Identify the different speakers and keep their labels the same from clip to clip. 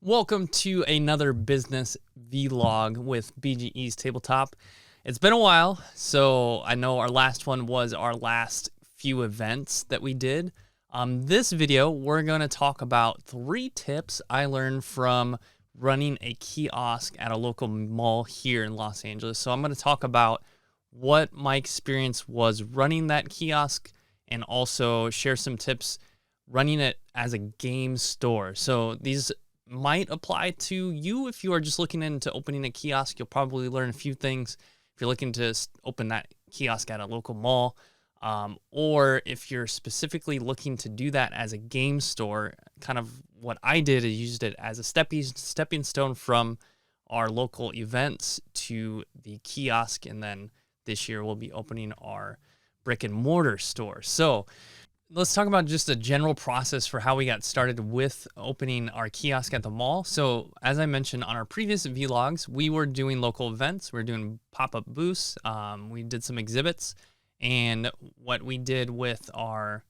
Speaker 1: Welcome to another business vlog with BGE's Tabletop. It's been a while, so I know our last one was our last few events that we did. This video, we're going to talk about 3 tips I learned from running a kiosk at a local mall here in Los Angeles. So I'm going to talk about what my experience was running that kiosk and also share some tips running it as a game store. So these might apply to you if you are just looking into opening a kiosk. You'll probably learn a few things if you're looking to open that kiosk at a local mall, or if you're specifically looking to do that as a game store. Kind of what I did is used it as a stepping stone from our local events to the kiosk, and then this year we'll be opening our brick and mortar store. So let's talk about just a general process for how we got started with opening our kiosk at the mall. So as I mentioned on our previous vlogs, we were doing local events. We were doing pop-up booths. We did some exhibits. And what we did with our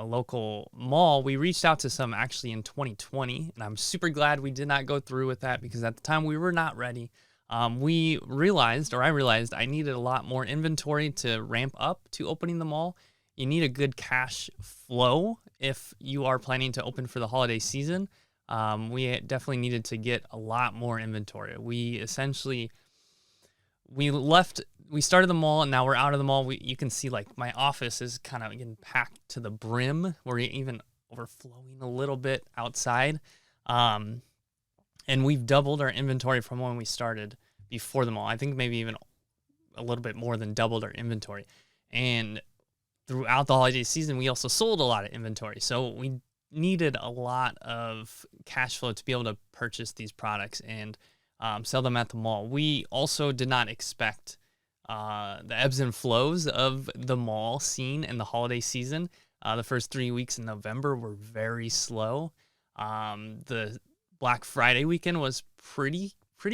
Speaker 1: local mall, we reached out to some actually in 2020. And I'm super glad we did not go through with that because at the time we were not ready. I realized I needed a lot more inventory to ramp up to opening the mall. You need a good cash flow if you are planning to open for the holiday season. We definitely needed to get a lot more inventory. We started the mall and now we're out of the mall. You can see like my office is kind of getting packed to the brim. We're even overflowing a little bit outside. And we've doubled our inventory from when we started before the mall. I think maybe even a little bit more than doubled our inventory. And throughout the holiday season, we also sold a lot of inventory. So we needed a lot of cash flow to be able to purchase these products and sell them at the mall. We also did not expect the ebbs and flows of the mall scene in the holiday season. The first 3 weeks in November were very slow. The Black Friday weekend was pretty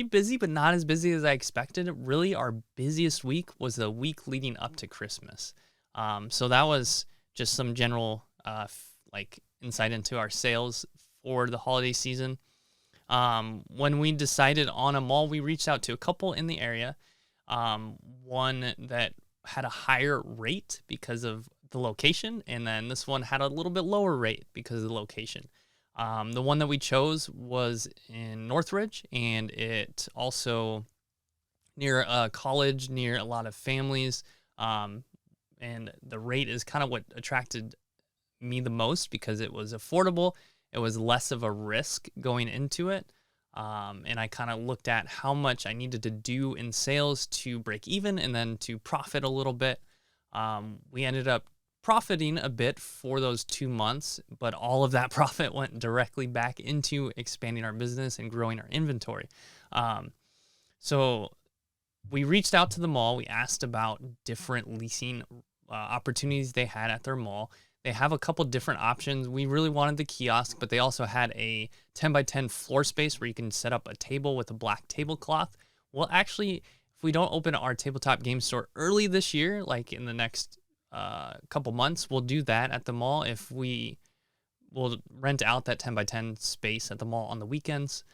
Speaker 1: busy, but not as busy as I expected. Really, our busiest week was the week leading up to Christmas. So that was just some general insight into our sales for the holiday season. When we decided on a mall, we reached out to a couple in the area. One that had a higher rate because of the location, and then this one had a little bit lower rate because of the location. The one that we chose was in Northridge, and it also near a college, near a lot of families. And the rate is kind of what attracted me the most because it was affordable. It was less of a risk going into it. And I kind of looked at how much I needed to do in sales to break even and then to profit a little bit. We ended up profiting a bit for those 2 months, but all of that profit went directly back into expanding our business and growing our inventory. So we reached out to the mall. We asked about different leasing opportunities they had at their mall. They have a couple different options. We really wanted the kiosk, but they also had a 10 by 10 floor space where you can set up a table with a black tablecloth. Well, actually, if we don't open our tabletop game store early this year, like in the next couple months, we'll do that at the mall. If we will rent out that 10 by 10 space at the mall on the weekends.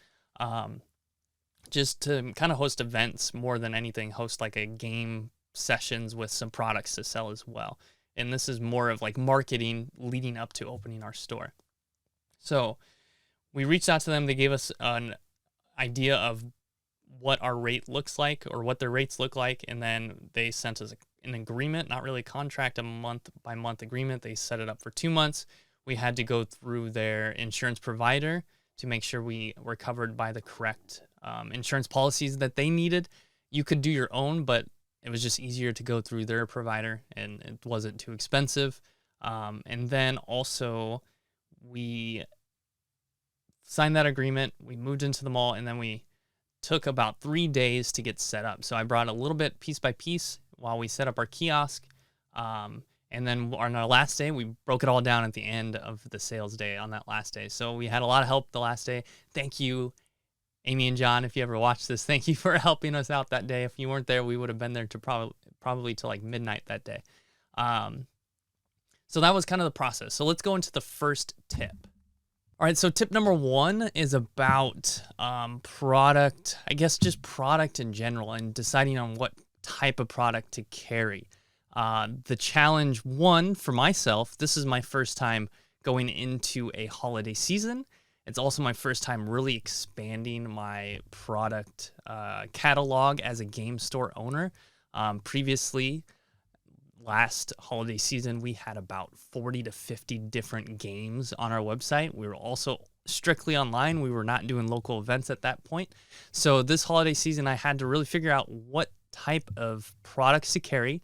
Speaker 1: Just to kind of host events more than anything, host like a game sessions with some products to sell as well. And this is more of like marketing leading up to opening our store. So we reached out to them. They gave us an idea of what our rate looks like or what their rates look like. And then they sent us an agreement, not really a contract, a month by month agreement. They set it up for 2 months. We had to go through their insurance provider to make sure we were covered by the correct insurance policies that they needed. You could do your own, but it was just easier to go through their provider and it wasn't too expensive. And then also we signed that agreement. We moved into the mall and then we took about 3 days to get set up. So I brought a little bit piece by piece while we set up our kiosk. And then on our last day, we broke it all down at the end of the sales day on that last day. So we had a lot of help the last day. Thank you, Amy and John, if you ever watch this. Thank you for helping us out that day. If you weren't there, we would have been there to probably till like midnight that day. So that was kind of the process. So let's go into the first tip. All right, so tip number one is about product, I guess just product in general, and deciding on what type of product to carry. The challenge one for myself, this is my first time going into a holiday season. It's also my first time really expanding my product catalog as a game store owner. Previously, last holiday season, we had about 40 to 50 different games on our website. We were also strictly online. We were not doing local events at that point. So this holiday season, I had to really figure out what type of products to carry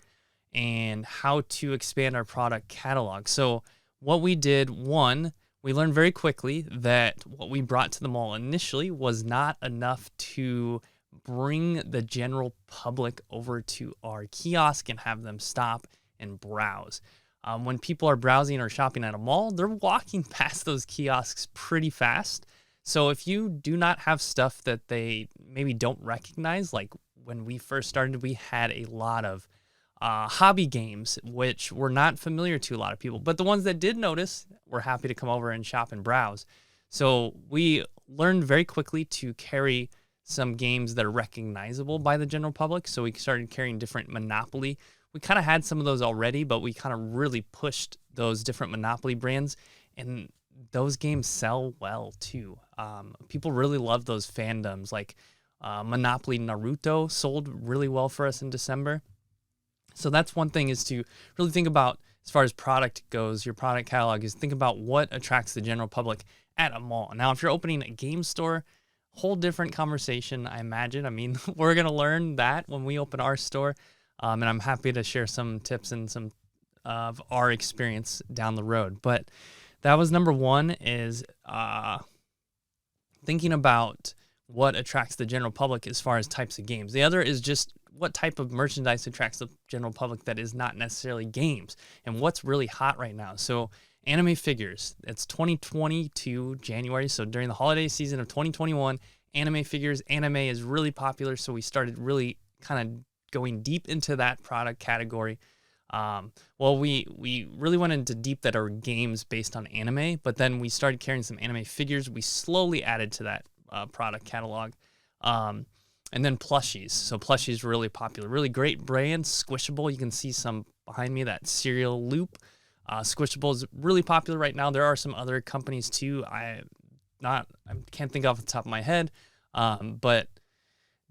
Speaker 1: and how to expand our product catalog. So what we did, one, we learned very quickly that what we brought to the mall initially was not enough to bring the general public over to our kiosk and have them stop and browse. When people are browsing or shopping at a mall, they're walking past those kiosks pretty fast. So if you do not have stuff that they maybe don't recognize, like when we first started, we had a lot of hobby games, which were not familiar to a lot of people. But the ones that did notice were happy to come over and shop and browse. So we learned very quickly to carry some games that are recognizable by the general public. So we started carrying different Monopoly. We kind of had some of those already, but we kind of really pushed those different Monopoly brands, and those games sell well too. People really love those fandoms. Like Monopoly Naruto sold really well for us in December. So that's one thing, is to really think about, as far as product goes, your product catalog, is think about what attracts the general public at a mall. Now, if you're opening a game store, whole different conversation, I imagine. I mean, we're going to learn that when we open our store. And I'm happy to share some tips and some of our experience down the road. But that was number one, is thinking about what attracts the general public as far as types of games. The other is just what type of merchandise attracts the general public that is not necessarily games, and what's really hot right now. So anime figures, it's 2022 January. So during the holiday season of 2021, anime figures, anime is really popular. So we started really kind of going deep into that product category. We really went into deep that are games based on anime, but then we started carrying some anime figures. We slowly added to that product catalog. And then plushies. So plushies were really popular. Really great brand, Squishable. You can see some behind me, that cereal loop. Squishable is really popular right now. There are some other companies too. I can't think off the top of my head, but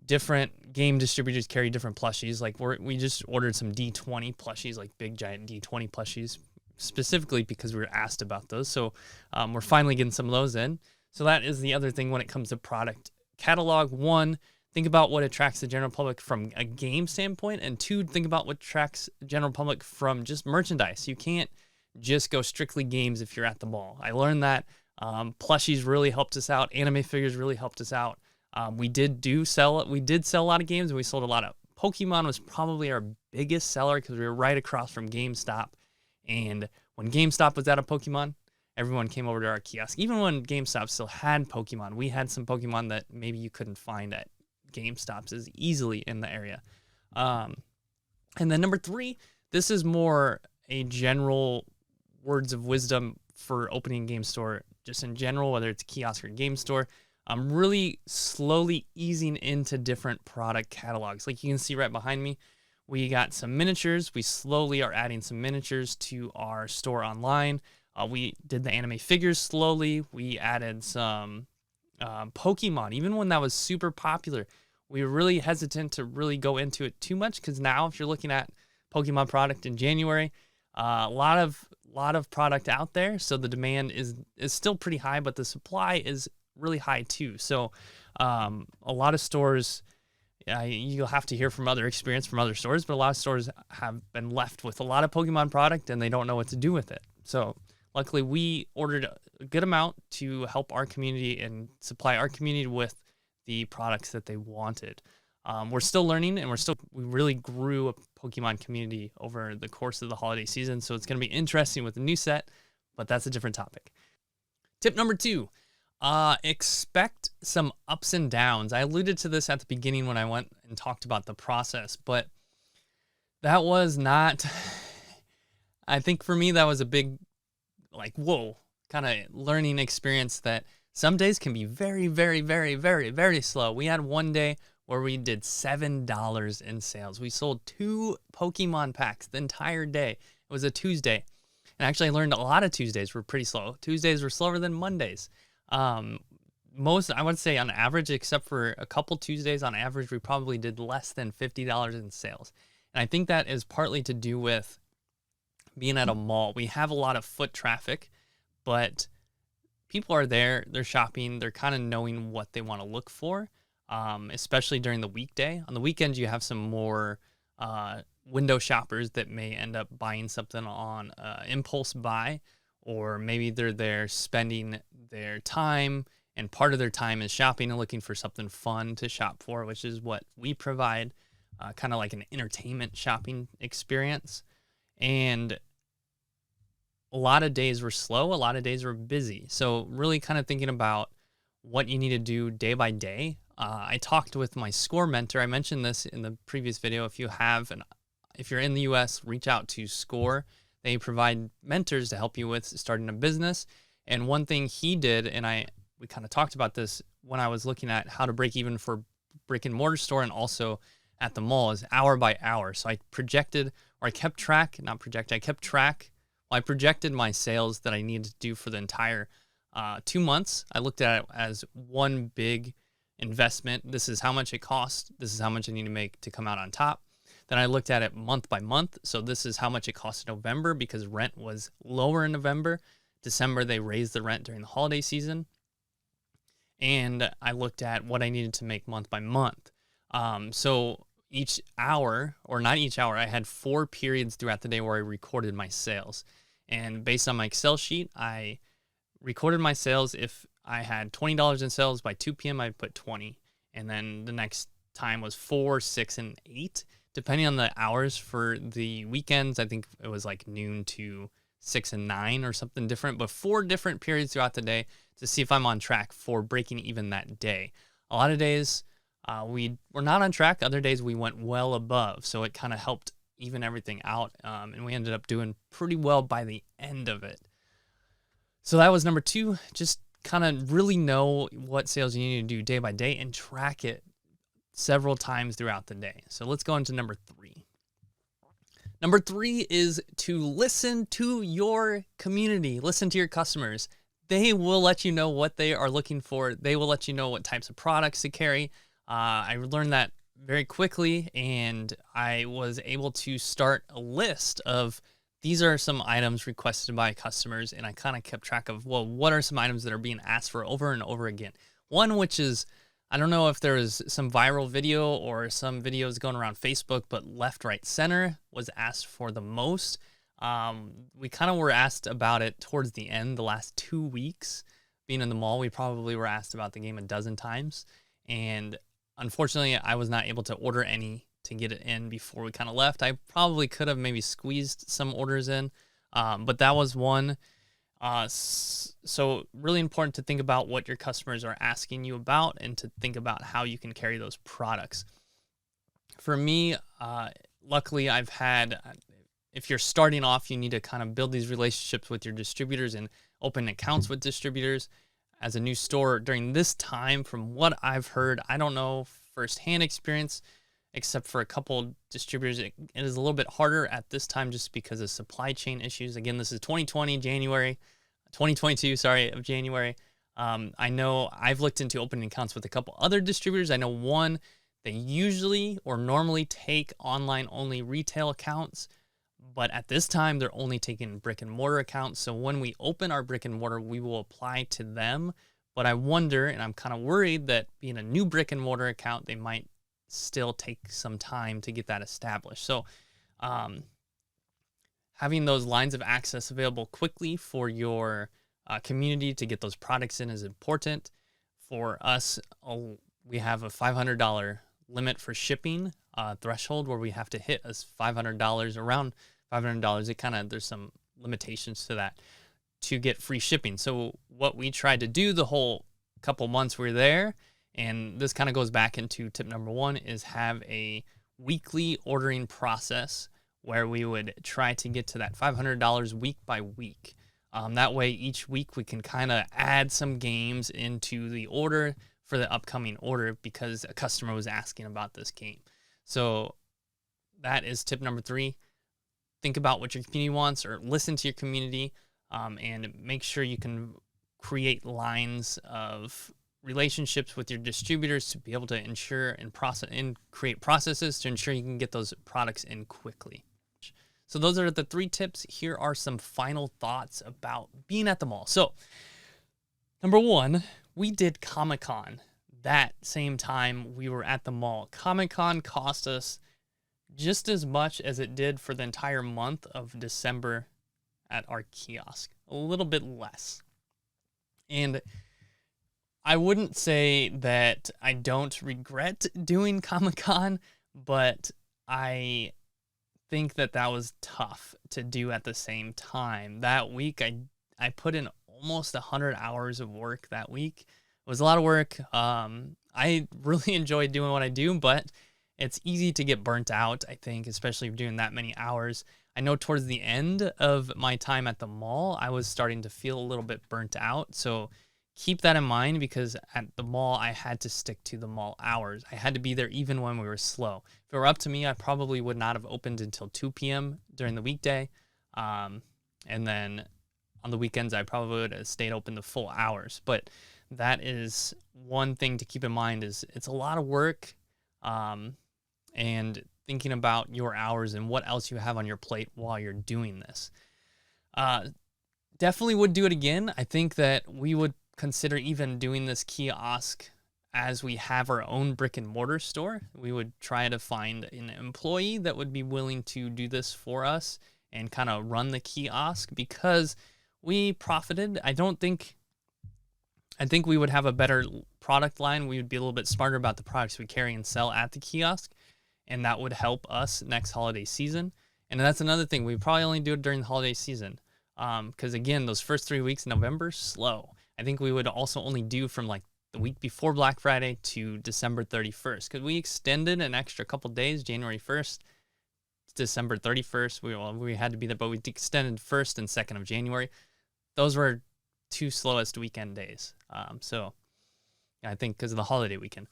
Speaker 1: different game distributors carry different plushies. Like we just ordered some D20 plushies, like big giant D20 plushies, specifically because we were asked about those. So we're finally getting some of those in. So that is the other thing when it comes to product catalog. One, think about what attracts the general public from a game standpoint, and two, think about what attracts the general public from just merchandise. You can't just go strictly games if you're at the mall. I learned that. Plushies really helped us out. Anime figures really helped us out. We did sell a lot of games, and we sold a lot of Pokemon. Was probably our biggest seller because we were right across from GameStop. And when GameStop was out of Pokemon, everyone came over to our kiosk. Even when GameStop still had Pokemon, we had some Pokemon that maybe you couldn't find at GameStops as easily in the area. And then number three, this is more a general words of wisdom for opening a game store, just in general, whether it's a kiosk or a game store. I'm really slowly easing into different product catalogs. Like you can see right behind me, we got some miniatures. We slowly are adding some miniatures to our store online. We did the anime figures slowly. We added some Pokemon, even when that was super popular. We were really hesitant to really go into it too much, because now if you're looking at Pokemon product in January, a lot of product out there. So the demand is still pretty high, but the supply is really high too. So a lot of stores, you'll have to hear from other experience from other stores, but a lot of stores have been left with a lot of Pokemon product and they don't know what to do with it. So luckily we ordered a good amount to help our community and supply our community with the products that they wanted. We're still learning, and we really grew a Pokemon community over the course of the holiday season. So it's going to be interesting with the new set, but that's a different topic. Tip number two, expect some ups and downs. I alluded to this at the beginning when I went and talked about the process, but that was not, I think for me, that was a big, like, whoa, kind of learning experience that some days can be very, very, very, very, very slow. We had one day where we did $7 in sales. We sold 2 Pokemon packs the entire day. It was a Tuesday. And actually I learned a lot of Tuesdays were pretty slow. Tuesdays were slower than Mondays. Most, I would say on average, except for a couple Tuesdays, on average, we probably did less than $50 in sales. And I think that is partly to do with being at a mall. We have a lot of foot traffic, but people are there, they're shopping, they're kind of knowing what they want to look for, especially during the weekday. On the weekends, you have some more window shoppers that may end up buying something on impulse buy, or maybe they're there spending their time, and part of their time is shopping and looking for something fun to shop for, which is what we provide, kind of like an entertainment shopping experience. And a lot of days were slow, a lot of days were busy. So really kind of thinking about what you need to do day by day. I talked with my SCORE mentor. I mentioned this in the previous video. If you're in the US, reach out to SCORE. They provide mentors to help you with starting a business. And one thing he did, and we kind of talked about this when I was looking at how to break even for brick and mortar store and also at the mall, is hour by hour. So I projected my sales that I needed to do for the entire 2 months. I looked at it as one big investment. This is how much it costs. This is how much I need to make to come out on top. Then I looked at it month by month. So this is how much it cost in November because rent was lower in November. December, they raised the rent during the holiday season. And I looked at what I needed to make month by month. So each hour, or not each hour, I had 4 periods throughout the day where I recorded my sales. And based on my Excel sheet, I recorded my sales. If I had $20 in sales by 2 p.m., I'd put 20. And then the next time was 4, 6, and 8. Depending on the hours for the weekends, I think it was like noon to 6 and 9 or something different, but 4 different periods throughout the day to see if I'm on track for breaking even that day. A lot of days we were not on track. Other days we went well above. So it kind of helped even everything out. And we ended up doing pretty well by the end of it. So that was number 2. Just kind of really know what sales you need to do day by day and track it several times throughout the day. So let's go into number 3. Number 3 is to listen to your community, listen to your customers. They will let you know what they are looking for. They will let you know what types of products to carry. I learned that very quickly, and I was able to start a list of these are some items requested by customers, and I kind of kept track of, well, what are some items that are being asked for over and over again? One, which is, I don't know if there was some viral video or some videos going around Facebook, but left, right, center was asked for the most. We kind of were asked about it towards the end, the last 2 weeks. Being in the mall, we probably were asked about the game a dozen times. And unfortunately, I was not able to order any to get it in before we kind of left. I probably could have maybe squeezed some orders in, but that was one. So really important to think about what your customers are asking you about and to think about how you can carry those products. For me, luckily I've had, if you're starting off, you need to kind of build these relationships with your distributors and open accounts with distributors. As a new store during this time, from what I've heard, I don't know firsthand experience, except for a couple distributors, it is a little bit harder at this time just because of supply chain issues. Again, this is 2022, of January. I know I've looked into opening accounts with a couple other distributors. I know one, they usually or normally take online only retail accounts, but at this time they're only taking brick and mortar accounts. So when we open our brick and mortar, we will apply to them. But I wonder, and I'm kind of worried that being a new brick and mortar account, they might still take some time to get that established. So having those lines of access available quickly for your community to get those products in is important. For us, we have a $500 limit for shipping threshold where we have to hit us $500, around $500. There's some limitations to that to get free shipping. So what we tried to do the whole couple months we were there, and this kind of goes back into tip number 1, is have a weekly ordering process where we would try to get to that $500 week by week. That way each week we can kind of add some games into the order for the upcoming order because a customer was asking about this game. So that is tip number 3. Think about what your community wants, or listen to your community, and make sure you can create lines of relationships with your distributors to be able to ensure and process and create processes to ensure you can get those products in quickly. So those are the 3 tips. Here are some final thoughts about being at the mall. So number 1, we did Comic-Con that same time we were at the mall. Comic-Con cost us just as much as it did for the entire month of December at our kiosk, a little bit less. And I wouldn't say that I don't regret doing Comic-Con, but I think that was tough to do at the same time. That week, I put in almost 100 hours of work that week. It was a lot of work. I really enjoyed doing what I do, but it's easy to get burnt out, I think, especially doing that many hours. I know towards the end of my time at the mall, I was starting to feel a little bit burnt out. So keep that in mind, because at the mall, I had to stick to the mall hours. I had to be there even when we were slow. If it were up to me, I probably would not have opened until 2 p.m. during the weekday. And then on the weekends, I probably would have stayed open the full hours. But that is one thing to keep in mind, is it's a lot of work. And thinking about your hours and what else you have on your plate while you're doing this. Definitely would do it again. I think that we would consider even doing this kiosk as we have our own brick and mortar store. We would try to find an employee that would be willing to do this for us and kind of run the kiosk, because we profited. I think we would have a better product line. We would be a little bit smarter about the products we carry and sell at the kiosk, and that would help us next holiday season. And that's another thing. We probably only do it during the holiday season, because again, those first 3 weeks in November, slow. I think we would also only do from like the week before Black Friday to December 31st, because we extended an extra couple days, January 1st, December 31st. We had to be there, but we extended 1st and 2nd of January. Those were 2 slowest weekend days. So I think because of the holiday weekend.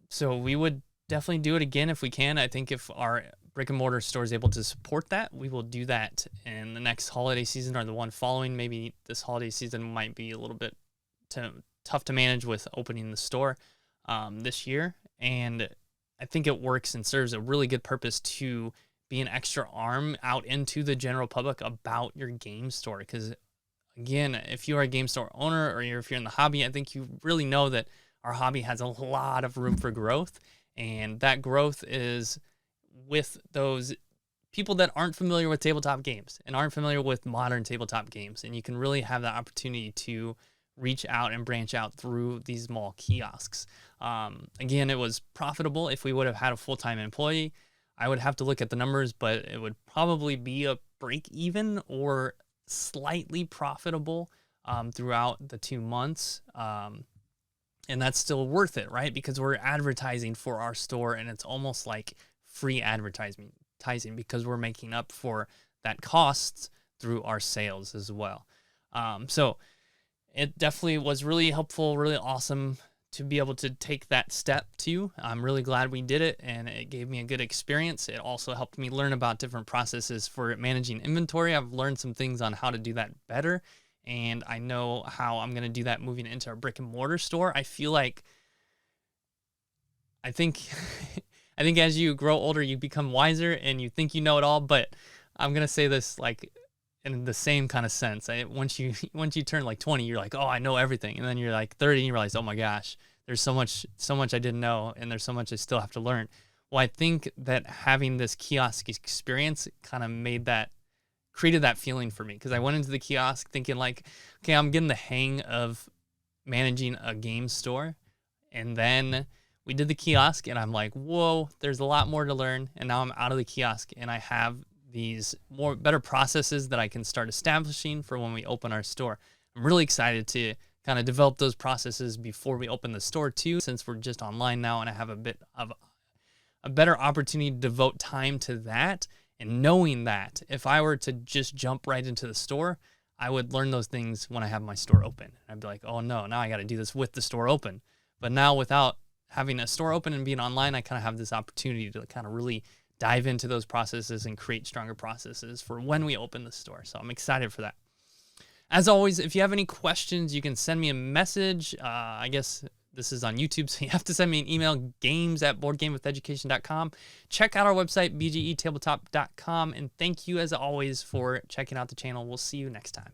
Speaker 1: So we would definitely do it again if we can. I think if our brick and mortar store is able to support that, we will do that in the next holiday season or the one following. Maybe this holiday season might be a little bit tough to manage with opening the store this year. And I think it works and serves a really good purpose to be an extra arm out into the general public about your game store. Because again, if you are a game store owner, or if you're in the hobby, I think you really know that our hobby has a lot of room for growth. And that growth is with those people that aren't familiar with tabletop games and aren't familiar with modern tabletop games. And you can really have the opportunity to reach out and branch out through these mall kiosks. Again, it was profitable. If we would have had a full-time employee, I would have to look at the numbers, but it would probably be a break even or slightly profitable throughout the 2 months. And that's still worth it, right? Because we're advertising for our store, and it's almost like free advertising because we're making up for that cost through our sales as well. So it definitely was really helpful, really awesome to be able to take that step too. I'm really glad we did it, and it gave me a good experience. It also helped me learn about different processes for managing inventory. I've learned some things on how to do that better, and I know how I'm going to do that moving into our brick and mortar store. I think as you grow older, you become wiser and you think you know it all, but I'm going to say this like in the same kind of sense. Once you turn like 20, you're like, oh, I know everything. And then you're like 30 and you realize, oh my gosh, there's so much I didn't know, and there's so much I still have to learn. Well, I think that having this kiosk experience kind of created that feeling for me, because I went into the kiosk thinking like, okay, I'm getting the hang of managing a game store. And then we did the kiosk and I'm like, whoa, there's a lot more to learn. And now I'm out of the kiosk and I have these better processes that I can start establishing for when we open our store. I'm really excited to kind of develop those processes before we open the store too, since we're just online now, and I have a bit of a better opportunity to devote time to that. And knowing that if I were to just jump right into the store, I would learn those things when I have my store open. I'd be like, oh no, now I got to do this with the store open. But now without having a store open and being online, I kind of have this opportunity to kind of really dive into those processes and create stronger processes for when we open the store. So I'm excited for that. As always, if you have any questions, you can send me a message. I guess this is on YouTube, so you have to send me an email, games@boardgamewitheducation.com. Check out our website, bgetabletop.com. And thank you, as always, for checking out the channel. We'll see you next time.